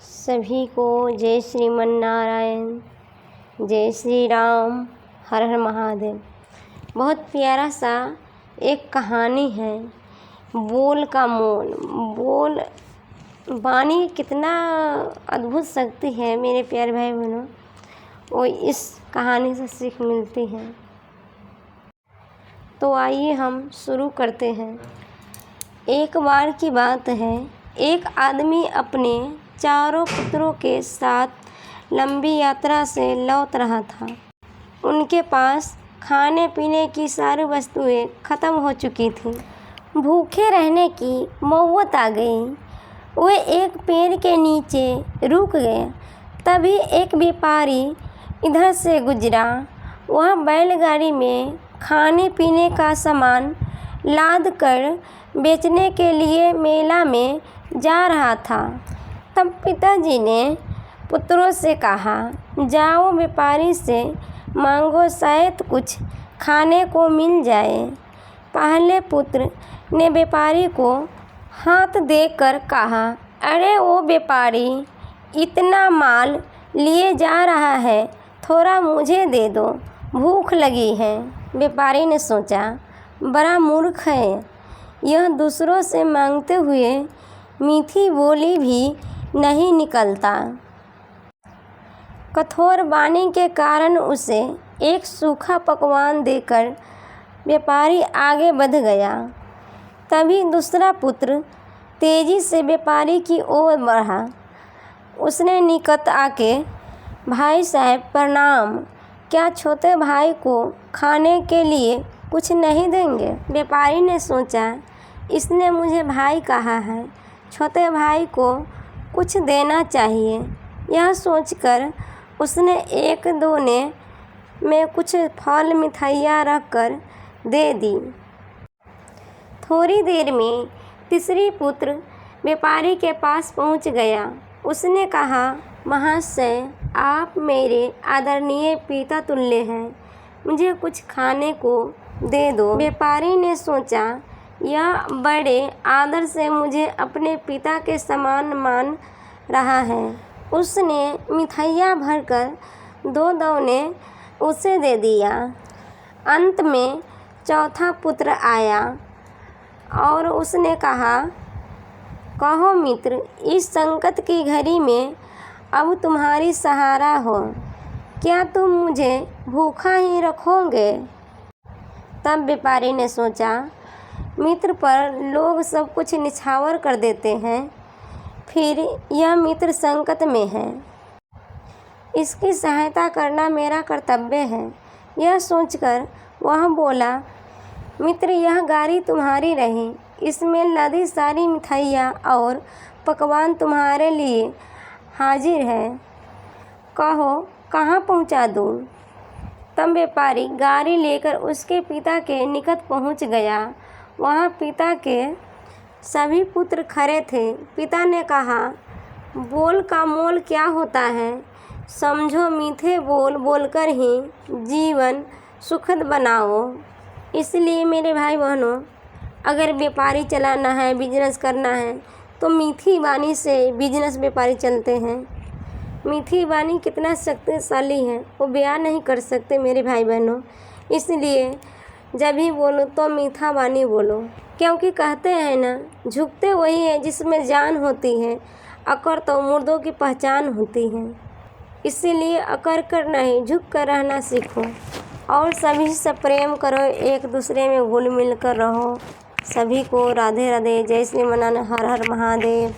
सभी को जय श्रीमन नारायण, जय श्री राम, हर हर महादेव। बहुत प्यारा सा एक कहानी है, बोल का मोल। बोल वाणी कितना अद्भुत शक्ति है मेरे प्यारे भाई बहनों, वो इस कहानी से सीख मिलती है। तो आइए हम शुरू करते हैं। एक बार की बात है, एक आदमी अपने चारों पुत्रों के साथ लंबी यात्रा से लौट रहा था। उनके पास खाने पीने की सारी वस्तुएं खत्म हो चुकी थीं। भूखे रहने की नौबत आ गई। वे एक पेड़ के नीचे रुक गए। तभी एक व्यापारी इधर से गुजरा। वह बैलगाड़ी में खाने पीने का सामान लाद कर बेचने के लिए मेला में जा रहा था। तब पिताजी ने पुत्रों से कहा, जाओ व्यापारी से मांगो, शायद कुछ खाने को मिल जाए। पहले पुत्र ने व्यापारी को हाथ देकर कहा, अरे वो व्यापारी इतना माल लिए जा रहा है, थोड़ा मुझे दे दो, भूख लगी है। व्यापारी ने सोचा, बड़ा मूर्ख है, यह दूसरों से मांगते हुए मीठी बोली भी नहीं निकलता। कठोर वाणी के कारण उसे एक सूखा पकवान देकर व्यापारी आगे बढ़ गया। तभी दूसरा पुत्र तेजी से व्यापारी की ओर बढ़ा। उसने निकट आके, भाई साहब प्रणाम, क्या छोटे भाई को खाने के लिए कुछ नहीं देंगे? व्यापारी ने सोचा, इसने मुझे भाई कहा है, छोटे भाई को कुछ देना चाहिए। यह सोचकर उसने एक दोने में कुछ फल मिठाइयाँ रखकर दे दी। थोड़ी देर में तीसरी पुत्र व्यापारी के पास पहुंच गया। उसने कहा, महाशय, आप मेरे आदरणीय पिता तुल्य हैं, मुझे कुछ खाने को दे दो। व्यापारी ने सोचा, यह बड़े आदर से मुझे अपने पिता के समान मान रहा है। उसने मिठाइयाँ भरकर दो दौने उसे दे दिया। अंत में चौथा पुत्र आया और उसने कहा, कहो मित्र, इस संकट की घड़ी में अब तुम्हारी सहारा हो, क्या तुम मुझे भूखा ही रखोगे? तब व्यापारी ने सोचा, मित्र पर लोग सब कुछ निछावर कर देते हैं, फिर यह मित्र संकट में है, इसकी सहायता करना मेरा कर्तव्य है। यह सोचकर वह बोला, मित्र, यह गाड़ी तुम्हारी रही, इसमें लदी सारी मिठाइयाँ और पकवान तुम्हारे लिए हाजिर है, कहो कहाँ पहुँचा दूँ? तब व्यापारी गाड़ी लेकर उसके पिता के निकट पहुँच गया। वहाँ पिता के सभी पुत्र खड़े थे। पिता ने कहा, बोल का मोल क्या होता है? समझो, मीठे बोल बोलकर ही जीवन सुखद बनाओ। इसलिए मेरे भाई बहनों, अगर व्यापारी चलाना है, बिजनेस करना है, तो मीठी वाणी से बिजनेस व्यापारी चलते हैं। मीठी वाणी कितना शक्तिशाली है, वो बयान नहीं कर सकते मेरे भाई बहनों। इसलिए जब भी बोलो तो मीठा वाणी बोलो, क्योंकि कहते हैं ना, झुकते वही है जिसमें जान होती है, अकड़ तो मुर्दों की पहचान होती है। इसीलिए अकड़ कर नहीं, झुक कर रहना सीखो और सभी से प्रेम करो, एक दूसरे में घुल मिल कर रहो। सभी को राधे राधे, जय श्री मनाना, हर हर महादेव।